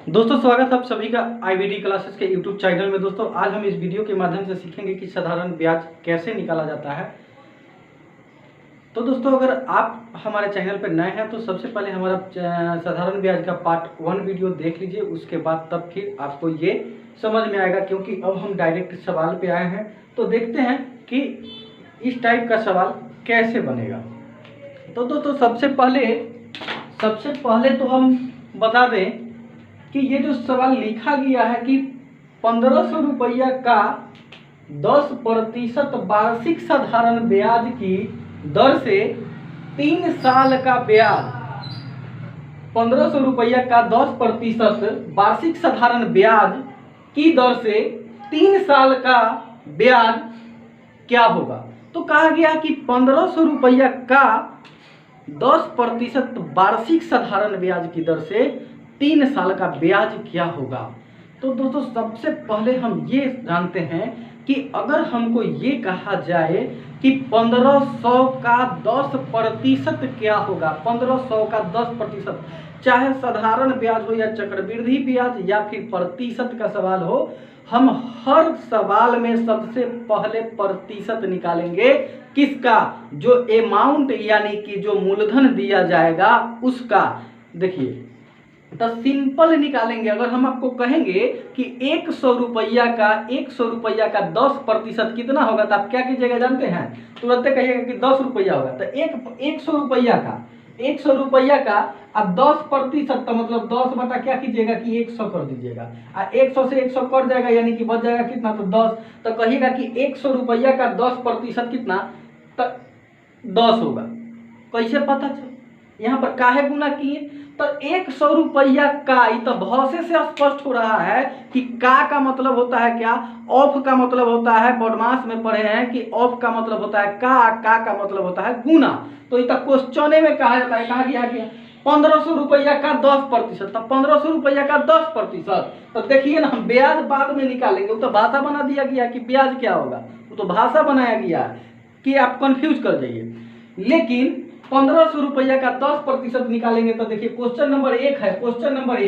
दोस्तों स्वागत है आप सभी का आईबीडी क्लासेस के यूट्यूब चैनल में। दोस्तों आज हम इस वीडियो के माध्यम से सीखेंगे कि साधारण ब्याज कैसे निकाला जाता है। तो दोस्तों अगर आप हमारे चैनल पर नए हैं तो सबसे पहले हमारा साधारण ब्याज का पार्ट 1 वीडियो देख लीजिए, उसके बाद तब फिर आपको ये समझ में आएगा, क्योंकि अब हम डायरेक्ट सवाल पे आए हैं। तो देखते हैं कि इस टाइप का सवाल कैसे बनेगा। तो दोस्तों सबसे पहले तो हम बता दें कि ये जो सवाल लिखा गया है कि 1500 रुपया का 10% वार्षिक साधारण ब्याज की दर से 3 साल का ब्याज, 1500 रुपया का 10% वार्षिक साधारण ब्याज की दर से 3 साल का ब्याज क्या होगा। तो कहा गया कि 1500 रुपया का 10% वार्षिक साधारण ब्याज की दर से 3 साल का ब्याज क्या होगा। तो दोस्तों सबसे पहले हम ये जानते हैं कि अगर हमको ये कहा जाए कि 1500 का 10% क्या होगा, 1500 का 10%, चाहे साधारण ब्याज हो या चक्रवृद्धि ब्याज या फिर प्रतिशत का सवाल हो, हम हर सवाल में सबसे पहले प्रतिशत निकालेंगे। किसका? जो अमाउंट यानी कि जो मूलधन दिया जाएगा उसका। देखिए तो सिंपल निकालेंगे। अगर हम आपको कहेंगे कि 100 रुपया का 10% कितना होगा, तो आप क्या कीजिएगा जानते हैं? तुरंत कहिएगा कि 10 रुपया होगा। तो 100 रुपया का अब 10%, तो मतलब 10 बटा क्या कीजिएगा कि 100 कर दीजिएगा। 100 से 100 कट जाएगा यानी कि बच जाएगा कितना, तो 10। तो कहिएगा कि 100 रुपया का 10% कितना, तो 10 होगा। कैसे पता चल? यहाँ पर काहे गुना किए? तो 100 रुपया का, ये तो भौसे से स्पष्ट हो रहा है कि का मतलब होता है क्या, ऑफ का मतलब होता है, बदमाश में पढ़े हैं कि ऑफ का मतलब होता है का मतलब होता है गुना। तो ये तो क्वेश्चन में कहा जाता है, कहा गया कि 1500 रुपया का 10%, तो 1500 रुपया का 10%। तो देखिए ना, हम ब्याज बाद में निकालेंगे। वो तो भाषा बना दिया गया कि ब्याज क्या होगा, वो तो भाषा बनाया गया है कि आप कंफ्यूज कर जाइए। लेकिन 1500 रुपया का 10% निकालेंगे तो देखिए क्वेश्चन नंबर 1 है। क्वेश्चन नंबर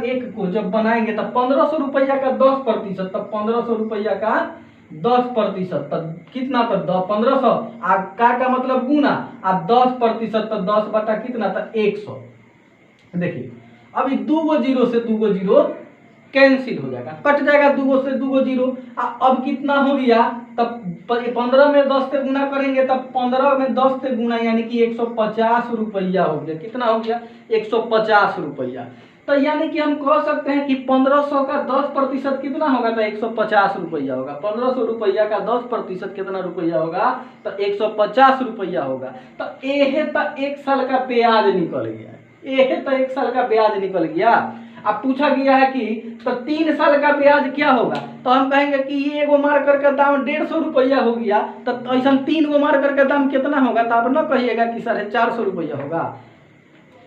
1 को जब बनाएंगे तो 1500 रुपया का 10%, तब 1500 रुपया का 10%, तब कितना, तो 1500 का मतलब गुना, अब 10% तो 10 बटा कितना, तो 100। देखिए अभी 2 जीरो से 2 जीरो कैंसिल हो जाएगा, कट जाएगा 2 से 2 जीरो। अब कितना हो गया, तब 15 में 10 से गुना करेंगे, तब 15 में 10 से गुना यानी कि 150 रुपया हो गया। कितना हो गया? 150 रुपया। तो यानी कि हम कह सकते हैं कि 1500 का 10% कितना होगा, तो 150 रुपया होगा। 1500 रुपया का 10% कितना रुपया होगा, तो 150 रुपया होगा। तो यह तो 1 साल का ब्याज निकल गया, यह तो 1 साल का ब्याज निकल गया। अब पूछा गया है कि तो 3 साल का ब्याज क्या होगा, तो हम कहेंगे कि ये एगो मार्कर का दाम 150 रुपया हो गया, तो ऐसा 3 गो मार्कर का दाम कितना होगा, तो आप न कहिएगा कि 450 रुपया होगा।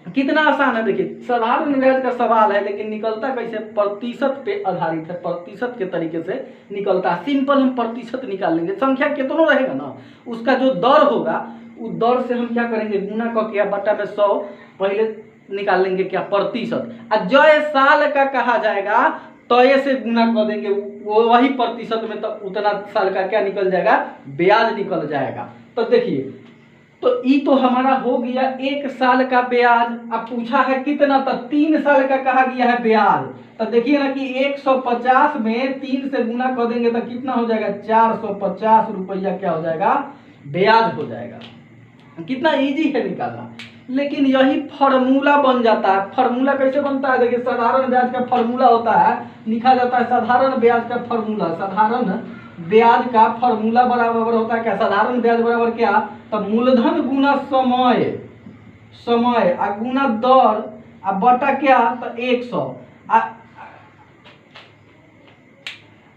कितना आसान है। देखिए साधारण ब्याज का सवाल है, लेकिन निकलता कैसे? प्रतिशत पे आधारित है, प्रतिशत के तरीके से निकलता है। सिंपल हम प्रतिशत निकाल लेंगे, संख्या कितना रहेगा ना, उसका जो दर होगा उस दर से हम क्या करेंगे, गुना करके बटा में 100 पहले निकाल लेंगे क्या, प्रतिशत। और जो साल का कहा जाएगा तो ये से गुना कर देंगे, वो वही प्रतिशत में, तो उतना साल का क्या निकल जाएगा, ब्याज निकल जाएगा। तो देखिए तो ये तो हमारा हो गया 1 साल का ब्याज। अब पूछा है कितना, तो 3 साल का कहा गया है ब्याज। तो देखिए ना कि 150 में 3 से गुना कर देंगे तो कितना हो जाएगा, 450 रुपया क्या हो जाएगा, ब्याज हो जाएगा। कितना इजी है निकालना। लेकिन यही फॉर्मूला बन जाता है। फॉर्मूला कैसे बनता है? देखिए साधारण ब्याज का फॉर्मूला होता है, लिखा जाता है साधारण ब्याज का फॉर्मूला। साधारण ब्याज का फॉर्मूला बराबर होता है क्या, साधारण ब्याज बराबर क्या, तो मूलधन गुना समय गुना दर बटा क्या, तो 100।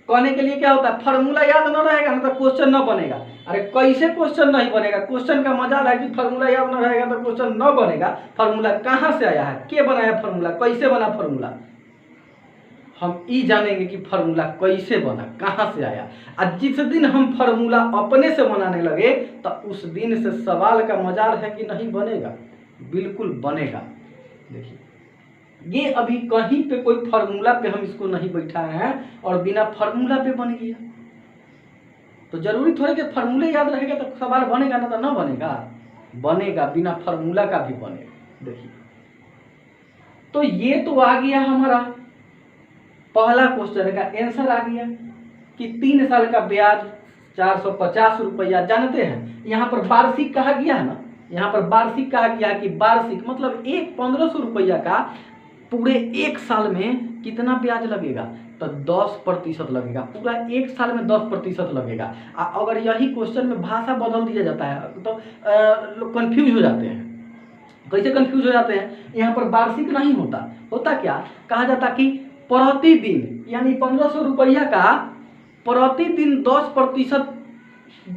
कहने के लिए क्या होता है, फॉर्मूला याद न रहेगा ना तो क्वेश्चन न बनेगा। अरे कैसे क्वेश्चन नहीं बनेगा? क्वेश्चन का मजा है कि फॉर्मूला याद न रहेगा तो क्वेश्चन न बनेगा। फॉर्मूला कहाँ से आया है, के बनाया फॉर्मूला, कैसे बना फॉर्मूला, हम ये जानेंगे कि फॉर्मूला कैसे बना, कहाँ से आया। और जिस दिन हम फॉर्मूला अपने से बनाने लगे तो उस दिन से सवाल का मजाल है कि नहीं बनेगा, बिल्कुल बनेगा। देखिए ये अभी कहीं पे कोई फार्मूला पे हम इसको नहीं बैठाए हैं और बिना फार्मूला पे बन गया। तो जरूरी थोड़े कि फार्मूले याद रहेगा तो सवाल बनेगा, ना तो ना बनेगा, बनेगा, बिना फार्मूला का भी बनेगा। देखिए तो ये तो आ गया हमारा पहला क्वेश्चन का आंसर आ गया कि 3 साल का ब्याज 450 रुपया। जानते हैं यहाँ पर वार्षिक कहा गया है ना, यहाँ पर वार्षिक कहा गया कि वार्षिक मतलब 1500 रुपया का पूरे 1 साल में कितना ब्याज लगेगा, तो 10% लगेगा, पूरा 1 साल में 10% लगेगा। अगर यही क्वेश्चन में भाषा बदल दिया जाता है तो लोग कंफ्यूज हो जाते हैं। कैसे कंफ्यूज हो जाते हैं, यहाँ पर वार्षिक नहीं होता, होता क्या, कहा जाता कि प्रतिदिन, यानी 1500 रुपया का प्रतिदिन 10%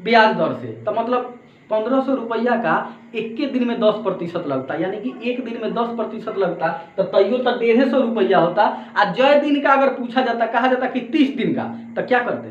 ब्याज दर से, तो मतलब 1500 रुपया का एक के दिन में 10% लगता, यानी कि एक दिन में 10% लगता, तो तैयो तो 150 रुपया होता। और जय दिन का अगर पूछा जाता, कहा जाता कि 30 दिन का, तो क्या करते,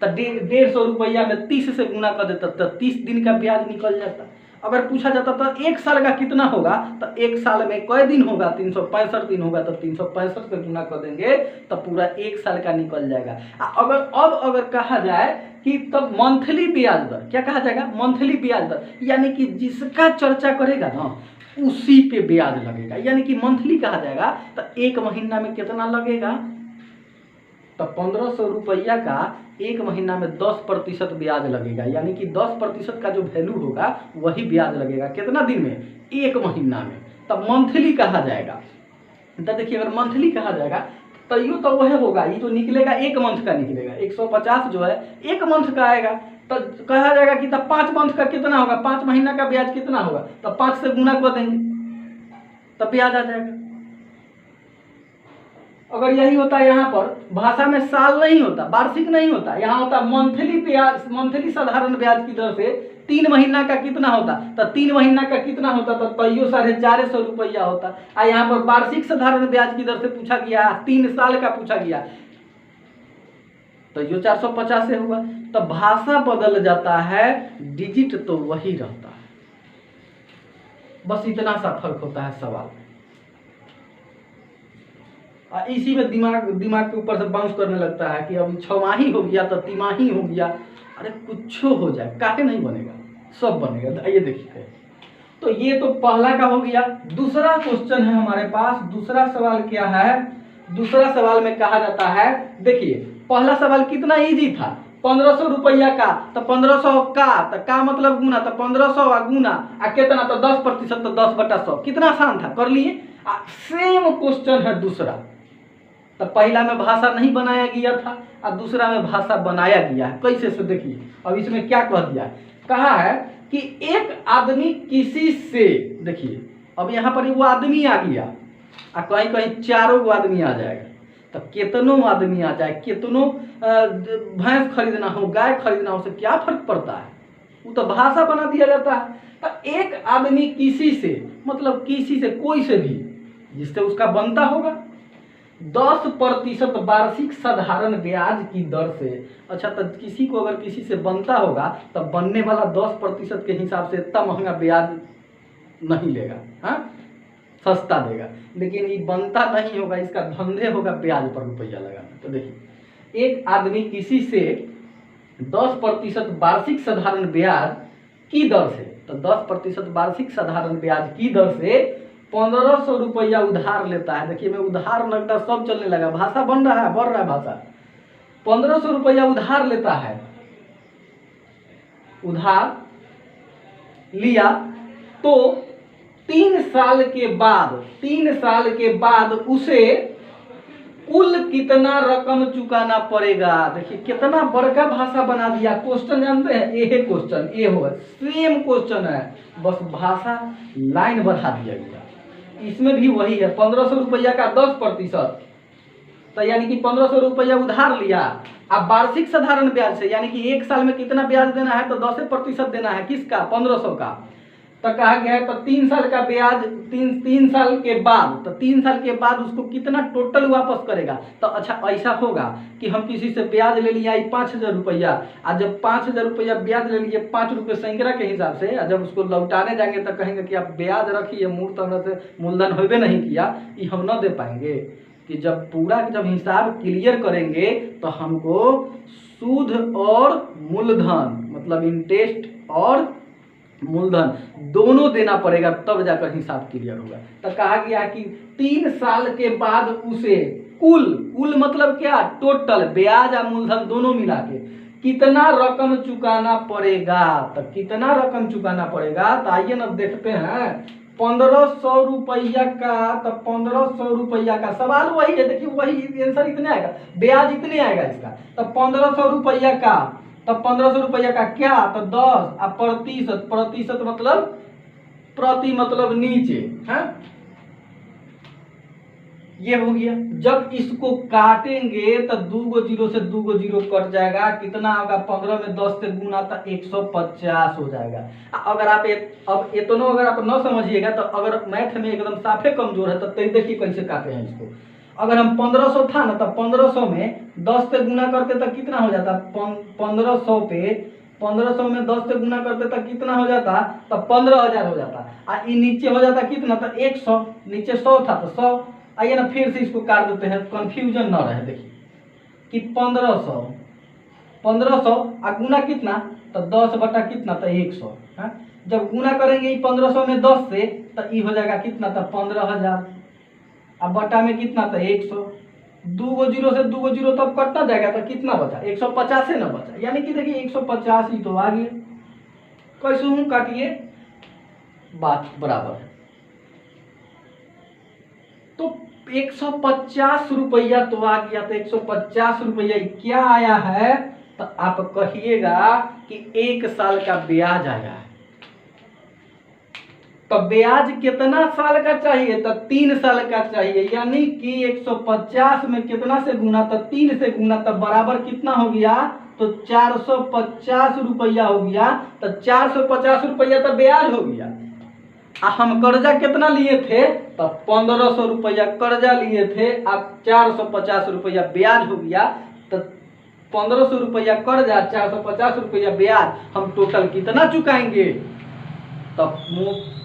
तो 150 रुपया में 30 से गुना कर देता, तो 30 दिन का ब्याज निकल जाता। अगर पूछा जाता तो 1 साल का कितना होगा, तो 1 साल में कई दिन होगा, 365 दिन होगा, तो 365 से गुना कर देंगे तो पूरा 1 साल का निकल जाएगा। अगर कहा जाए कि तब मंथली ब्याज दर, क्या कहा जाएगा, मंथली ब्याज दर, यानी कि जिसका चर्चा करेगा ना उसी पे ब्याज लगेगा, यानी कि मंथली कहा जाएगा, तो 1 महीना में कितना लगेगा, तो 1500 रुपया का 1 महीना में 10% ब्याज लगेगा, यानी कि 10% का जो वैल्यू होगा वही ब्याज लगेगा। कितना दिन में, 1 महीना में, तब मंथली कहा जाएगा। तो देखिए अगर मंथली कहा जाएगा तो यूँ तो वह होगा, ये जो निकलेगा 1 मंथ का निकलेगा, 150 जो है 1 मंथ का आएगा। तो कहा जाएगा कि तब 5 मंथ का कितना होगा, 5 महीना का ब्याज कितना होगा, तो 5 से गुना कर देंगे तब ब्याज आ जाएगा। अगर यही होता है, यहाँ पर भाषा में साल नहीं होता, वार्षिक नहीं होता, यहाँ होता मंथली ब्याज, मंथली साधारण ब्याज की दर से 3 महीना का कितना होता, तो 3 महीना का कितना होता, तो तैयो 450 रुपया होता। और यहाँ पर वार्षिक साधारण ब्याज की दर से पूछा गया, 3 साल का पूछा गया, तो ये 450 से हुआ। तो भाषा बदल जाता है, डिजिट तो वही रहता है, बस इतना सा फर्क होता है सवाल। इसी में दिमाग के ऊपर से बाउंस करने लगता है कि अब 6 हो गया तो तिमाही हो गया, अरे कुछ हो जाए, काटे नहीं बनेगा, सब बनेगा। ये देखिए, तो ये तो पहला का हो गया। दूसरा क्वेश्चन है हमारे पास, दूसरा सवाल क्या है, दूसरा सवाल में कहा जाता है, देखिए पहला सवाल कितना इजी था, 1500 रुपया का, तो 1500 का मतलब गुना, तो 1500 गुना कितना, तो 10%, तो 10/100, कितना आसान था, कर लिए। सेम क्वेश्चन है दूसरा, तो पहला में भाषा नहीं बनाया गया था और दूसरा में भाषा बनाया गया है। कैसे से देखिए, अब इसमें क्या कह दिया है, कहा है कि एक आदमी किसी से, देखिए अब यहाँ पर वो आदमी आ गया और कहीं कहीं 4 आदमी आ जाएगा, तो कितनों आदमी आ जाए, कितनों भैंस खरीदना हो, गाय खरीदना हो, से क्या फर्क पड़ता है, वो तो भाषा बना दिया जाता है। तो एक आदमी किसी से मतलब किसी से, कोई से भी, जिससे उसका बनता होगा 10% वार्षिक साधारण ब्याज की दर से। अच्छा, तो किसी को अगर किसी से बनता होगा तो बनने वाला 10% के हिसाब से इतना महंगा ब्याज नहीं लेगा, हाँ सस्ता देगा, लेकिन ये बनता नहीं होगा, इसका धंधे होगा ब्याज पर रुपया लगाना। तो देखिए एक आदमी किसी से 10% वार्षिक साधारण ब्याज की दर से, तो 10% वार्षिक साधारण ब्याज की दर से 1500 रुपया उधार लेता है। देखिए मैं उधार नगदा सब चलने लगा, भाषा बन रहा है, बढ़ रहा है भाषा। 1500 रुपया उधार लेता है, उधार लिया, तो 3 साल के बाद उसे कुल कितना रकम चुकाना पड़ेगा। देखिए कितना बड़का भाषा बना दिया। क्वेश्चन जानते हैं, ये क्वेश्चन ये हो, सेम क्वेश्चन है, बस भाषा लाइन बढ़ा दिया गया। इसमें भी वही है, 1500 रुपया का 10%, तो यानी कि 1500 रुपया उधार लिया, अब वार्षिक साधारण ब्याज से, यानी कि 1 साल में कितना ब्याज देना है, तो 10% देना है, किसका, 1500 का। तो कहा गया है तो 3 साल का ब्याज, तीन साल के बाद, तो 3 साल के बाद उसको कितना टोटल वापस करेगा। तो अच्छा ऐसा होगा कि हम किसी से ब्याज ले लिया 5,000 रुपया, और जब 5,000 रुपया ब्याज ले लिए 5 रुपये सैकड़ा के हिसाब से, और जब उसको लौटाने जाएंगे तो कहेंगे कि आप ब्याज रखिए, मूर्त हमरा से मूलधन होबे नहीं किया, ये हम न दे पाएंगे। कि जब पूरा जब हिसाब क्लियर करेंगे तो हमको सूद और मूलधन मतलब इंटरेस्ट और मूलधन दोनों देना पड़ेगा, तब जाकर हिसाब क्लियर होगा। तो कहा गया कि 3 साल के बाद उसे कुल मतलब क्या, टोटल ब्याज और मूलधन दोनों मिला के कितना रकम चुकाना पड़ेगा। तो कितना रकम चुकाना पड़ेगा, तो आइए ना देखते हैं। 1500 रुपया का, तो 1500 रुपया का सवाल वही है, देखिए वही आंसर इतने आएगा, ब्याज इतने आएगा इसका। तो 1500 रुपया का, तो 1500 रुपया का क्या, तो 10 और प्रतिशत मतलब प्रति मतलब नीचे है, ये हो गया। जब इसको काटेंगे तो 2 जीरो से 2 जीरो कट जाएगा, कितना होगा, 15 में 10 से गुना तो 150 हो जाएगा। अगर आप अब इतना अगर आप न समझिएगा तो अगर मैथ में एकदम साफे कमजोर है तो देखिए कैसे काटे हैं इसको। अगर हम 1500 था ना, तो 1500 में 10 से गुना करते तो कितना हो जाता, 1500 पे 1500 में 10 से गुना करते तो कितना हो जाता, तो 15,000 हो जाता। और ये नीचे हो जाता कितना, तो 100, नीचे 100 था तो 100। आइए ना फिर से इसको काट देते हैं, कंफ्यूजन ना रहे। देखिए कि 1500 और गुना कितना, तो 10 बटा कितना, तो 100 है। जब गुना करेंगे 1500 में 10 से, तो ये हो जाएगा कितना, तो 15,000। अब बटा में कितना, तो 100। 2 जीरो से 2 जीरो तब कटना जाएगा, तो कितना बचा, 150 से ना बचा, यानी कि देखिए 150 ही तो आ गया। कैसे हूँ काटिए, बात बराबर है। तो 150 रुपया तो आ गया, तो 150 रुपया क्या आया है, तो आप कहिएगा कि 1 साल का ब्याज आया है। तो ब्याज कितना साल का चाहिए, तो 3 साल का चाहिए, यानी कि 150 में कितना से गुना, तो 3 से गुना, तो बराबर कितना हो गया, तो 450 रुपया हो गया। तो 450 रुपया तो ब्याज हो गया। हम कर्जा कितना लिए थे, तो 1500 रुपया कर्जा लिए थे, अब 450 रुपया ब्याज हो गया। तो 1500 रुपया कर्जा, 450 रुपया ब्याज, हम टोटल कितना चुकाएंगे, तो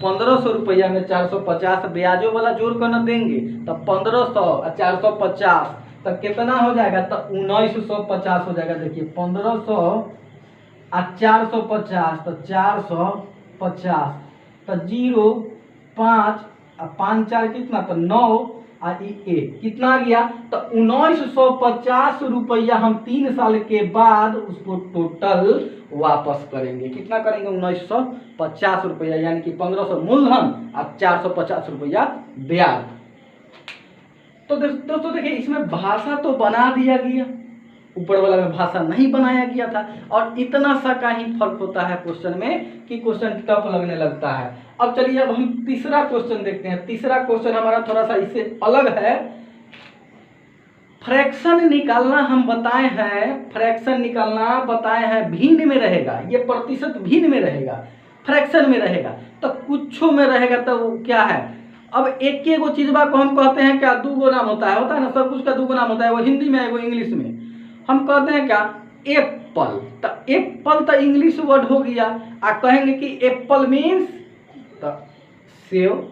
1500 रुपया में 450 ब्याजों वाला जोड़ कर न देंगे, तो 1500 और 450 तो कितना हो जाएगा, तो 1950 हो जाएगा। देखिए 1500 और 450 तो 450, तो 0 5 और 5 4 कितना, तो 9 और 1 कितना आ गया, तो 1950 रुपया हम 3 साल के बाद उसको टोटल वापस करेंगे। कितना करेंगे, 1950 रुपया, यानी कि 1500 मूलधन और 450 रुपया ब्याज। तो दोस्तों देखिए इसमें भाषा तो बना दिया गया, ऊपर वाला में भाषा नहीं बनाया गया था, और इतना सा का ही फर्क होता है क्वेश्चन में कि क्वेश्चन टफ लगने लगता है। अब चलिए अब हम तीसरा क्वेश्चन देखते हैं। तीसरा क्वेश्चन हमारा थोड़ा सा इससे अलग है। फ्रैक्शन निकालना हम बताए हैं, फ्रैक्शन निकालना बताए हैं, भिन्न में रहेगा, ये प्रतिशत भिन्न में रहेगा, फ्रैक्शन में रहेगा, तो कुछों में रहेगा, तो वो क्या है। अब एक एगो चीजबा को हम कहते हैं क्या, 2 गो नाम होता है ना, सब कुछ का 2 गो नाम होता है, वो हिंदी में है वो इंग्लिश में। हम कहते हैं क्या, एप्पल, तो एप्पल तो इंग्लिश वर्ड हो गया, आ कहेंगे कि एप्पल मीन्स तो सेव,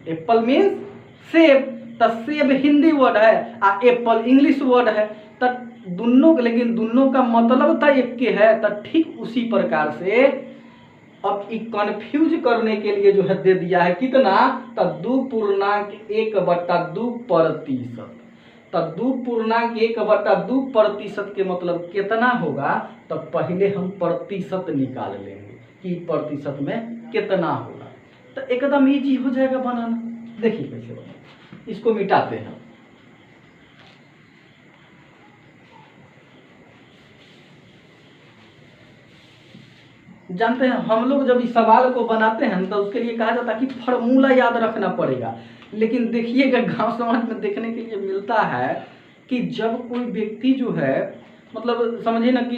एप्पल मीन्स सेब, तो सेब हिंदी वर्ड है आ एप्पल इंग्लिश वर्ड है, तो दोनों, लेकिन दोनों का मतलब तो एक के है। तो ठीक उसी प्रकार से अब कंफ्यूज करने के लिए जो है दे दिया है कितना, तो 2.1/2%। तो 2.1/2% के मतलब कितना होगा, तो पहले हम प्रतिशत निकाल लेंगे कि प्रतिशत में कितना होगा, तो एकदम इजी हो जाएगा बनाना। देखिए कैसे बना, इसको मिटाते हैं। जानते हैं हम लोग जब इस सवाल को बनाते हैं तो उसके लिए कहा जाता है कि फॉर्मूला याद रखना पड़ेगा, लेकिन देखिएगा गांव समाज में देखने के लिए मिलता है कि जब कोई व्यक्ति जो है मतलब समझिए ना कि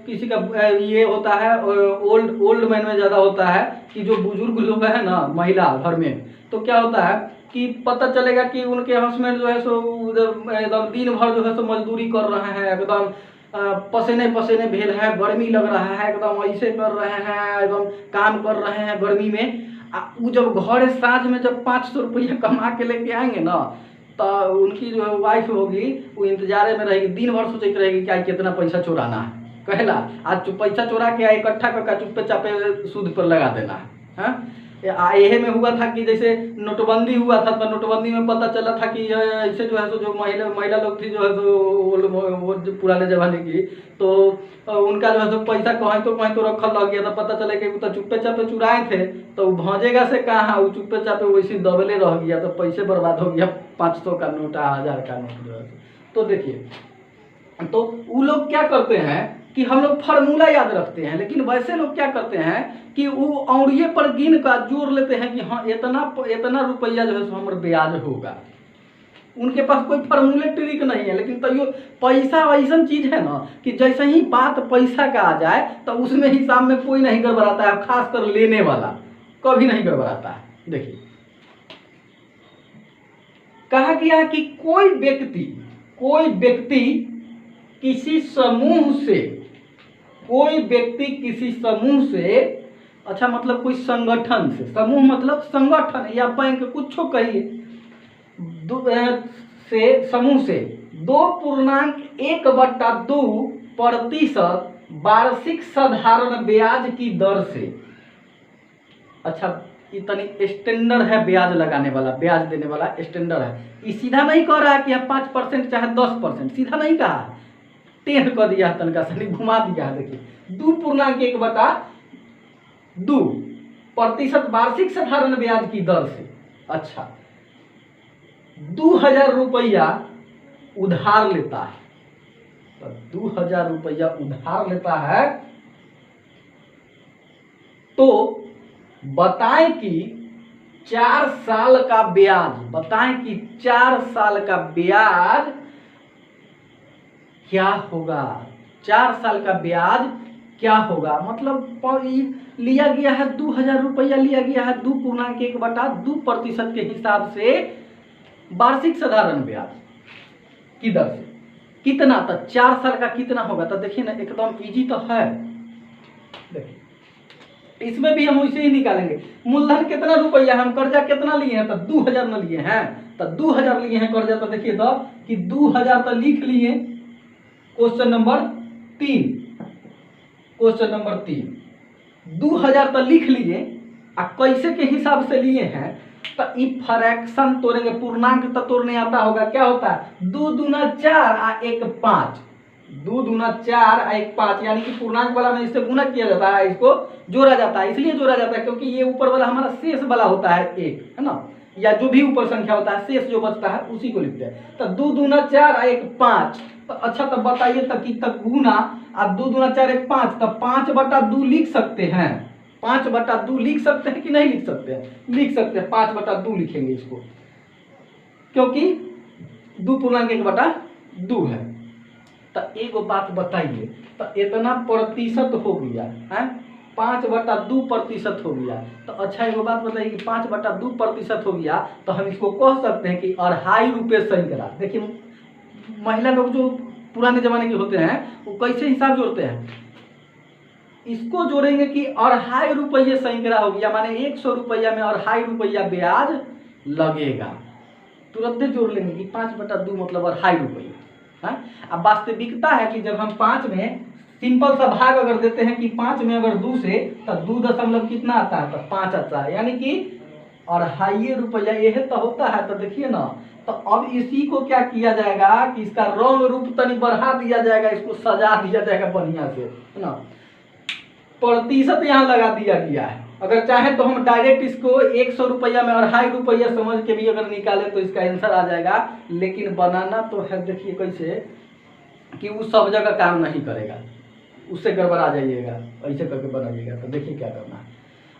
किसी का ये होता है ओल्ड ओल्ड मैन में ज़्यादा होता है कि जो बुजुर्ग लोग है ना महिला घर में, तो क्या होता है कि पता चलेगा कि उनके हस्बैंड जो है सो उधर एकदम दिन भर जो है सो मजदूरी कर रहे हैं, एकदम पसीने पसीने भेल है, गर्मी लग रहा है, एकदम ऐसे कर रहे हैं, एकदम काम कर रहे हैं गर्मी में। वो जब घर साँझ में जब 500 रुपया कमा के लेके आएंगे ना, तो उनकी जो वाइफ होगी वो इंतजारे में रहेगी, दिन भर सोचती रहेगी कि आज कितना पैसा चुराना है, कहला आज पैसा चुरा के इकट्ठा करके चुप्पे चापे सूद पर लगा देना है। यही में हुआ था कि जैसे नोटबंदी हुआ था, तो नोटबंदी में पता चला था कि ऐसे जो है सो जो महिला लोग थी जो है सो वो जो पुराने जमाने की, तो उनका जो है सो पैसा कहीं तो रखल लग गया था। पता चला कि वो तो चुप्पे चापे चुराए थे, तो भौजेगा से कहाँ वो चुप्पे चापे वैसे दबले रह गया, तो पैसे बर्बाद हो गया, 500 का नोट 1000 का नोट जो है। तो देखिए, तो वो लोग क्या करते हैं कि हम लोग फार्मूला याद रखते हैं, लेकिन वैसे लोग क्या करते हैं कि वो औरिये पर गिन का जोड़ लेते हैं कि हाँ इतना रुपया जो है सो हमारा ब्याज होगा। उनके पास कोई फार्मूले ट्रिक नहीं है, लेकिन तैयो पैसा ऐसा चीज है ना कि जैसे ही बात पैसा का आ जाए तो उसमें हिसाब में कोई नहीं गड़बड़ाता है, खासकर लेने वाला कभी नहीं गड़बड़ाता है। देखिए कहा गया कि कोई व्यक्ति किसी समूह से, अच्छा मतलब कोई संगठन से, समूह मतलब संगठन या बैंक कुछ कहिए, समूह से 2.1/2% वार्षिक साधारण ब्याज की दर से, अच्छा इतनी स्टैंडर्ड है ब्याज लगाने वाला, ब्याज देने वाला स्टैंडर्ड है। ये सीधा नहीं कह रहा है कि 5% चाहे 10%, सीधा नहीं कहा, टेढ़ कर दिया तनका सनी घुमा दिया है। देखिए 2.1/2% वार्षिक साधारण ब्याज की दर से, अच्छा 2000 रुपया उधार लेता है, तो 2000 रुपया उधार लेता है, तो बताएं कि 4 साल का ब्याज क्या होगा। 4 साल का ब्याज क्या होगा, मतलब लिया गया है 2000 रुपया लिया गया है 2.1/2% के हिसाब से वार्षिक साधारण ब्याज की दर से कितना, तो 4 साल का कितना होगा। तो देखिए ना एकदम इजी तो है, देखिए इसमें भी हम वैसे ही निकालेंगे। मूलधन कितना रुपया, हम कर्जा कितना लिए हैं, तो 2000 न लिए हैं, तो 2000 लिए हैं कर्जा, तो देखिए तो कि 2000 तो लिख लिए। क्वेश्चन नंबर 3 2000 तो लिख लिए, कैसे के हिसाब से लिए हैं, तो ई फ्रैक्शन तोड़ेंगे, पूर्णांक तो तोड़ने आता होगा, क्या होता है 2 दूना 4 आ 1 5, 2 दूना 4 आ 1 5, यानी कि पूर्णांक वाला में इससे गुणा किया जाता है, इसको जोड़ा जाता है। इसलिए जोड़ा जाता है क्योंकि ये ऊपर वाला हमारा शेष वाला होता है 1, है ना, या जो भी ऊपर संख्या होता है शेष जो बचता है उसी को लिखते हैं। तो 2 दूना 4 आ 1 5, तो अच्छा तो बताइए तक कि तक गुना, आप 2 दूना 4 1 5, तो 5/2 लिख सकते हैं, 5/2 लिख सकते हैं कि नहीं लिख सकते हैं, लिख सकते हैं, 5/2 लिखेंगे इसको, क्योंकि 2.1/2 है। तो एक बात बताइए, तो इतना प्रतिशत हो गया है, 5/2% हो गया। तो अच्छा एक बात बताइए कि 5/2% हो गया, तो हम इसको कह सकते हैं कि 2.5 रुपये सैकड़ा। देखिए महिला लोग जो पुराने जमाने के होते हैं वो कैसे हिसाब जोड़ते हैं, इसको जोड़ेंगे कि 2.5 रुपये सैकड़ा हो गया, माने 100 रुपया में 2.5 रुपया ब्याज लगेगा, तुरंत जोड़ लेंगे कि 5/2 मतलब 2.5 रुपया। अब वास्तविकता है कि जब हम 5 में सिंपल सा भाग अगर देते हैं कि 5 में अगर 2 से, तो 2 दशमलव कितना आता है, तो 5 आता है, यानी कि 2.5 रुपया यह तो होता है। तो देखिए ना, तो अब इसी को क्या किया जाएगा कि इसका रंग रूप तनी बढ़ा दिया जाएगा, इसको सजा दिया जाएगा बढ़िया से, है ना, प्रतिशत यहाँ लगा दिया गया है। अगर चाहे तो हम डायरेक्ट इसको 100 रुपया में 2.5 रुपया समझ के भी अगर निकाले तो इसका आंसर आ जाएगा, लेकिन बनाना तो है देखिए कैसे कि वो सब जगह काम नहीं करेगा, उससे गड़बड़ा जाइएगा, ऐसे करके बनाइएगा। तो देखिए क्या करना है।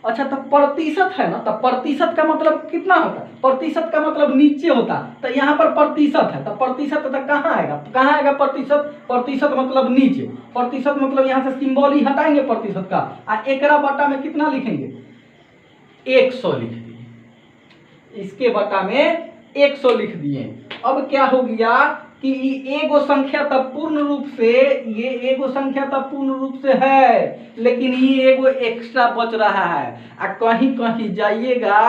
अच्छा तो प्रतिशत है ना, तो प्रतिशत का मतलब कितना होता है, प्रतिशत का मतलब नीचे होता है, तो यहाँ पर प्रतिशत है, तो प्रतिशत तो कहाँ आएगा, कहाँ आएगा प्रतिशत, प्रतिशत मतलब नीचे, प्रतिशत मतलब यहाँ से सिंबल ही हटाएंगे प्रतिशत का, और एकरा बटा में कितना लिखेंगे 100 लिख दिए, इसके बटा में 100 लिख दिए। अब क्या हो गया कि एगो संख्या तब पूर्ण रूप से, ये एगो संख्या तब पूर्ण रूप से है, लेकिन ये एगो एक्स्ट्रा बच रहा है। आ कहीं कहीं जाइएगा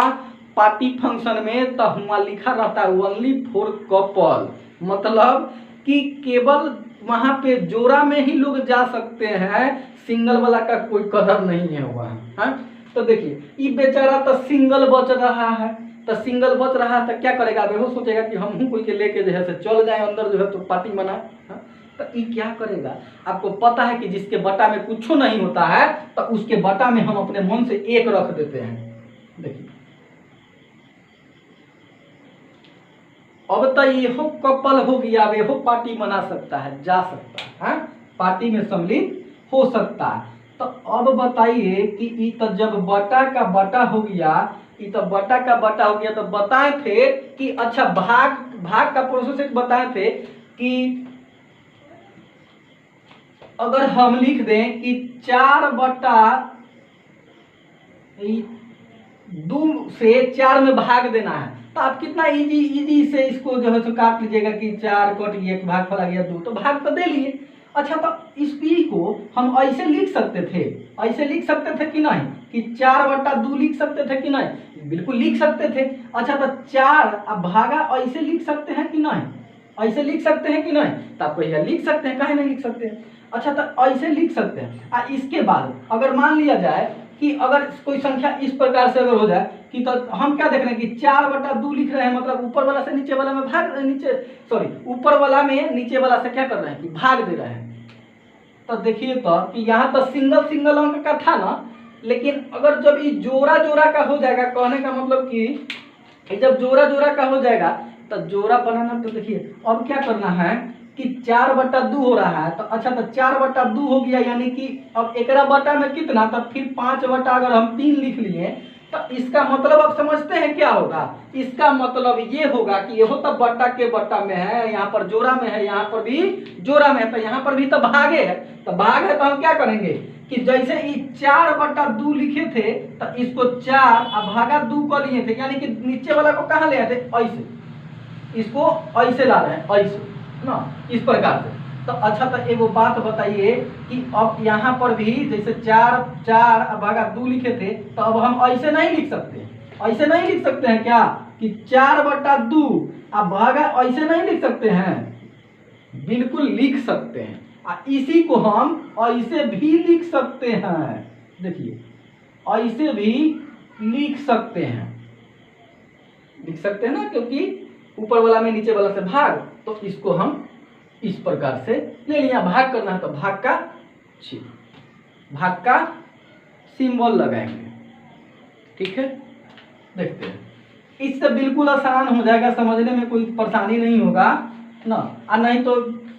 पार्टी फंक्शन में तो वहाँ लिखा रहता है ओनली फॉर कपल, मतलब कि केवल वहां पे जोड़ा में ही लोग जा सकते हैं, सिंगल वाला का कोई कदर नहीं है वहाँ। तो देखिए ये बेचारा तो सिंगल बच रहा है, तो सिंगल बच रहा है तो क्या करेगा, अब वो सोचेगा कि हम कोई के लेके जो है से चल जाए अंदर जो है तो पार्टी मनाए। तो ये क्या करेगा, आपको पता है कि जिसके बटा में कुछ नहीं होता है तो उसके बटा में हम अपने मन से 1 रख देते हैं। देखिए अब तो ये हो कपल हो गया, वे हो पार्टी मना सकता है, जा सकता है, पार्टी में सम्मिलित हो सकता है। तो अब बताइए कि ये तो जब बटा का बटा हो गया, ये तो बटा का बटा हो गया, तो बताए थे कि अच्छा भाग का प्रोसेस एक बताए थे कि अगर हम लिख दें कि 4 बटा 2 से 4 में भाग देना है, तो आप कितना इजी से इसको जो है तो काट लीजिएगा कि 4 कट गया, भाग फला गया 2, तो भाग तो दे लिए। अच्छा तो इस पी को हम ऐसे लिख सकते थे, ऐसे लिख सकते थे कि नहीं, कि 4 बटा 2 लिख सकते थे कि नहीं, बिल्कुल लिख सकते थे। अच्छा तो 4 अब भागा ऐसे लिख सकते हैं कि नहीं, ऐसे लिख सकते हैं कि नहीं, तो आप भैया लिख सकते हैं, काहे नहीं लिख सकते हैं। अच्छा तो ऐसे लिख सकते हैं। इसके बाद अगर मान लिया जाए कि अगर कोई संख्या इस प्रकार से अगर हो जाए कि, तो हम क्या देख रहे हैं कि 4 बटा 2 लिख रहे हैं, मतलब ऊपर वाला से नीचे वाला में भाग, ऊपर वाला में नीचे वाला से क्या कर रहे हैं कि भाग दे रहे हैं। तो देखिए तो कि यहाँ तो सिंगल अंक का था ना, लेकिन अगर जब ये जोड़ा जोड़ा का हो जाएगा, कहने का मतलब कि जब जोड़ा जोड़ा का हो जाएगा तो जोड़ा बनाना, तो देखिए अब क्या करना है कि 4 बटा 2 हो रहा है, तो अच्छा तो 4 बटा 2 हो गया, यानी कि अब एकरा बटा में कितना, तब फिर 5 बटा अगर हम 3 लिख लिए, तो इसका मतलब आप समझते हैं क्या होगा, इसका मतलब ये होगा कि ये तो बटा के बटा में है, यहाँ पर जोड़ा में है, यहाँ पर भी जोड़ा में है, तो यहाँ पर भी तो भागे है, तो भाग है तो हम क्या करेंगे कि जैसे ये 4 बटा 2 लिखे थे तो इसको 4 अब भागा 2 कर लिए थे, यानी कि नीचे वाला को कहाँ ले आए थे, ऐसे, इसको ऐसे ला रहे हैं, ऐसे ना, इस प्रकार से। तो अच्छा तो एगो बात बताइए कि अब यहाँ पर भी जैसे 4 भागा 2 लिखे थे, तो अब हम ऐसे नहीं लिख सकते, ऐसे नहीं लिख सकते हैं क्या कि 4 बटा 2 अब भागा, ऐसे नहीं लिख सकते हैं, बिल्कुल लिख सकते हैं। इसी को हम ऐसे भी लिख सकते हैं, देखिए ऐसे भी लिख सकते हैं, लिख सकते हैं ना, क्योंकि ऊपर वाला में नीचे वाला से भाग, तो इसको हम इस प्रकार से ले लिया। भाग करना है तो भाग का सिंबल लगाएंगे, ठीक है। देखते हैं, इससे बिल्कुल आसान हो जाएगा, समझने में कोई परेशानी नहीं होगा ना। और नहीं तो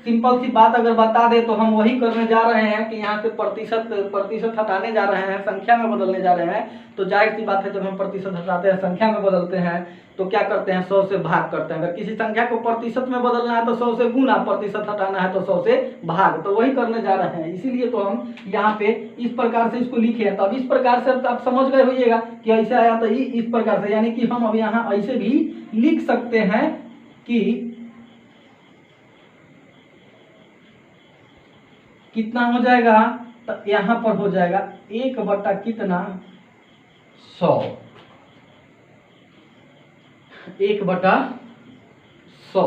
सिंपल सी बात अगर बता दे तो हम वही करने जा रहे हैं कि यहाँ से प्रतिशत हटाने जा रहे हैं, संख्या में बदलने जा रहे हैं। तो जाहिर सी बात है जब हम प्रतिशत हटाते हैं, संख्या में बदलते हैं, तो क्या करते हैं 100 से भाग करते हैं। अगर किसी संख्या को प्रतिशत में बदलना है तो 100 से गुना, प्रतिशत हटाना है तो 100 से भाग, तो वही करने जा रहे हैं। इसीलिए तो हम यहाँ पे इस प्रकार से इसको लिखे हैं। तो अब इस प्रकार से आप समझ गए होइएगा कि ऐसे आया तो इस प्रकार से, यानी कि हम अब यहाँ ऐसे भी लिख सकते हैं कि कितना हो जाएगा, तो यहाँ पर हो जाएगा 1 बटा कितना 100, 1 बटा 100।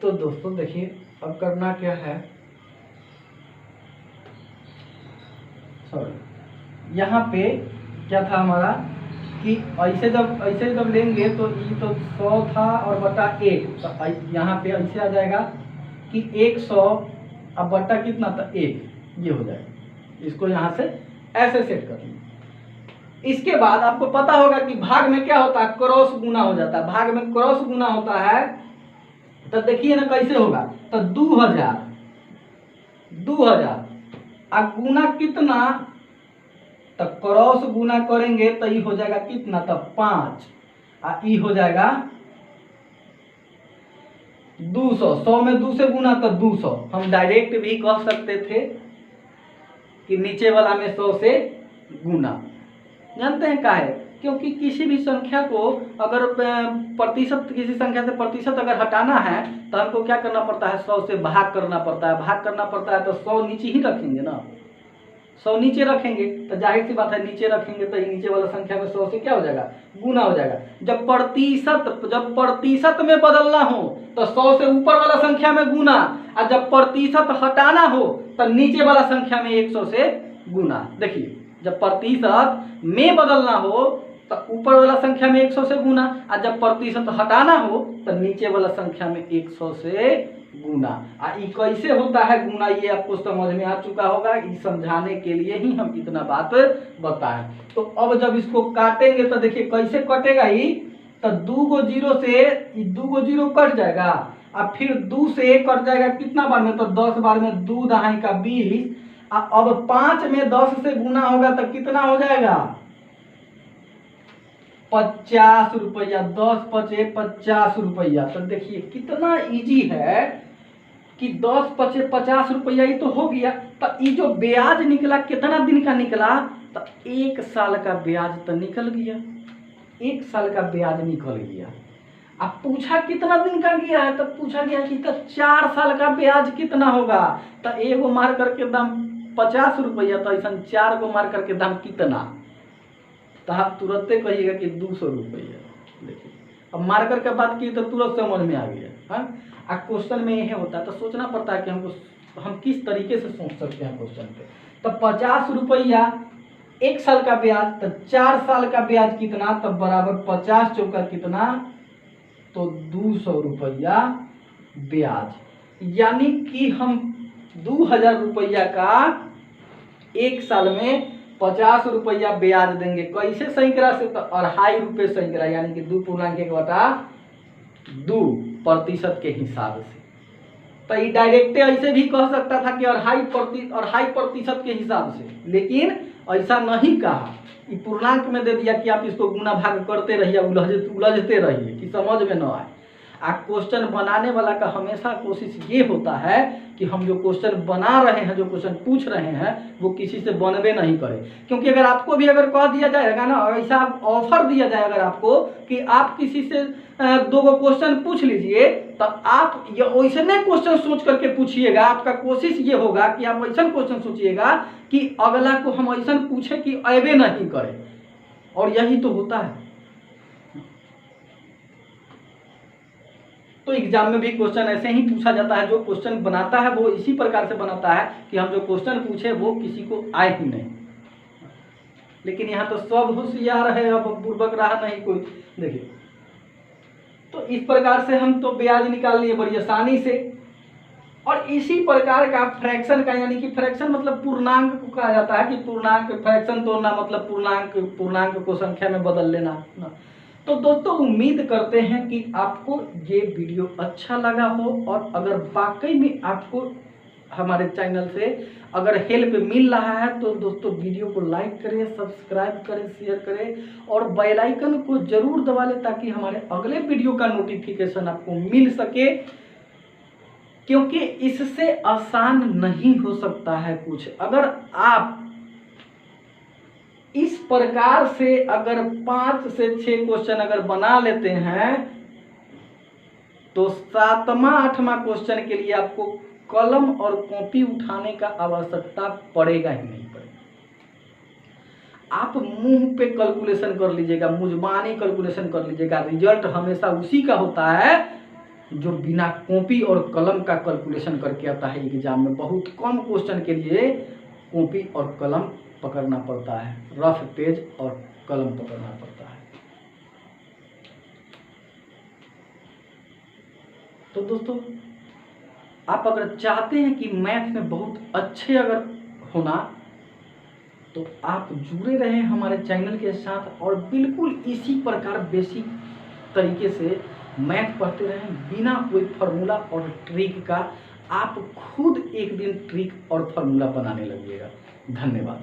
तो दोस्तों देखिए अब करना क्या है, सॉरी यहाँ पे क्या था हमारा कि ऐसे जब लेंगे तो ये तो 100 था और बटा 1, तो यहाँ पे ऐसे आ जाएगा कि 100 अब बटा कितना था 1, ये हो जाएगा। इसको यहाँ से ऐसे सेट कर लीजिए। इसके बाद आपको पता होगा कि भाग में क्या होता है, क्रॉस गुना हो जाता है। भाग में क्रॉस गुना होता है, तो देखिए ना कैसे होगा, तो 2000 अब गुना कितना तो क्रॉस गुना करेंगे तो ये हो जाएगा कितना, तो 5 और ये हो जाएगा 200। 100 में 2 से गुना तो 200। हम डायरेक्ट भी कह सकते थे कि नीचे वाला में 100 से गुना। जानते हैं क्या है, क्योंकि किसी भी संख्या को अगर प्रतिशत, किसी संख्या से प्रतिशत अगर हटाना है तो हमको क्या करना पड़ता है, 100 से भाग करना पड़ता है। भाग करना पड़ता है तो 100 नीचे ही रखेंगे ना, 100 नीचे रखेंगे तो जाहिर सी बात है नीचे रखेंगे तो ये नीचे वाला संख्या में 100 से क्या हो जाएगा, गुना हो जाएगा। जब प्रतिशत में बदलना हो तो 100 से ऊपर वाला संख्या में गुना, और जब प्रतिशत हटाना हो तो नीचे वाला संख्या में 100 से गुना। देखिए जब प्रतिशत में बदलना हो तो ऊपर वाला संख्या में 100 से गुना, और जब प्रतिशत हटाना हो तो नीचे वाला संख्या में 100 से गुना। ये कैसे होता है गुना, ये आपको समझ में आ चुका होगा। ये समझाने के लिए ही हम इतना बात बताएं। तो अब जब इसको काटेंगे तो देखिए कैसे कटेगा। ये तो 2 को 0 से 2 को 0 कट जाएगा, और फिर 2 से 1 कट जाएगा कितना बार में, तो 10 बार में 2 दहाई का 20। अब 5 में 10 से गुना होगा तो कितना हो जाएगा, 50 रुपया। 10 पचे 50 रुपया। तो देखिए कितना इजी है कि 10 पचे 50 रुपया ही तो हो गया। तो ये जो ब्याज निकला कितना दिन का निकला, तो 1 साल का ब्याज तो निकल गया। 1 साल का ब्याज निकल गया। अब पूछा कितना दिन का गया है, तो पूछा गया कि तो 4 साल का ब्याज कितना होगा। तो एगो मार करके दाम 50 रुपया, तो ऐसा 4 को मार करके दाम कितना, तो आप तुरंत कहिएगा कि 200 रुपया। देखिए अब मार्कर के बात की तो तुरंत समझ में आ गया। हाँ, क्वेश्चन में यह होता है तो सोचना पड़ता है कि हम किस तरीके से सोच सकते हैं क्वेश्चन पे। तो 50 रुपया 1 साल का ब्याज, तो 4 साल का ब्याज कितना, तो बराबर 50 चौका कितना, तो 200 रुपया ब्याज। यानी कि हम 2000 रुपया का 1 साल में 50 रुपया ब्याज देंगे। कैसे सैकड़ा से, तो 2.5 रुपये सैकड़ा, यानी कि 2.1/2% के हिसाब से। तो ये डायरेक्ट ऐसे भी कह सकता था कि 2.5% के हिसाब से, लेकिन ऐसा नहीं कहा। ये पूर्णांक में दे दिया कि आप इसको गुना भाग करते रहिए, उलझते रहिए कि समझ में न आए। क्वेश्चन बनाने वाला का हमेशा कोशिश ये होता है कि हम जो क्वेश्चन बना रहे हैं, जो क्वेश्चन पूछ रहे हैं, वो किसी से बनवे नहीं करे। क्योंकि अगर आपको भी अगर कह दिया जाएगा ना, ऐसा ऑफर दिया जाए अगर आपको कि आप किसी से 2 क्वेश्चन पूछ लीजिए, तो आप ये वैसे नहीं क्वेश्चन सोच करके पूछिएगा। आपका कोशिश ये होगा कि आप ऐसा क्वेश्चन सोचिएगा कि अगला को हम ऐसा पूछे कि अबे नहीं करे, और यही तो होता है। तो एग्जाम में भी क्वेश्चन ऐसे ही पूछा जाता है। जो क्वेश्चन बनाता है वो इसी प्रकार से बनाता है कि हम जो क्वेश्चन पूछे वो किसी को आए ही नहीं। लेकिन यहाँ तो सब होशियार है, अब बुर्बक रहा नहीं कोई। देखिए तो इस प्रकार से हम तो ब्याज निकाल लिए बड़ी आसानी से। और इसी प्रकार का फ्रैक्शन का, यानी कि फ्रैक्शन मतलब पूर्णांक को कहा जाता है कि पूर्णांक, फ्रैक्शन तोड़ना मतलब पूर्णांक को संख्या में बदल लेना। तो दोस्तों उम्मीद करते हैं कि आपको ये वीडियो अच्छा लगा हो, और अगर वाकई में आपको हमारे चैनल से अगर हेल्प मिल रहा है तो दोस्तों वीडियो को लाइक करें, सब्सक्राइब करें, शेयर करें, और बेल आइकन को जरूर दबा लें ताकि हमारे अगले वीडियो का नोटिफिकेशन आपको मिल सके। क्योंकि इससे आसान नहीं हो सकता है कुछ। अगर आप इस प्रकार से अगर 5 से 6 क्वेश्चन अगर बना लेते हैं तो 7वां 8वां क्वेश्चन के लिए आपको कलम और कॉपी उठाने का आवश्यकता पड़ेगा ही नहीं पड़ेगा। आप मुंह पे कैलकुलेशन कर लीजिएगा, मुजबानी कैलकुलेशन कर लीजिएगा। रिजल्ट हमेशा उसी का होता है जो बिना कॉपी और कलम का कैलकुलेशन करके आता है एग्जाम में। बहुत कम क्वेश्चन के लिए कॉपी और कलम पकड़ना पड़ता है, रफ पेज और कलम पकड़ना पड़ता है। तो दोस्तों आप अगर चाहते हैं कि मैथ में बहुत अच्छे अगर होना, तो आप जुड़े रहें हमारे चैनल के साथ, और बिल्कुल इसी प्रकार बेसिक तरीके से मैथ पढ़ते रहें बिना कोई फार्मूला और ट्रिक का। आप खुद एक दिन ट्रिक और फार्मूला बनाने लगिएगा। धन्यवाद।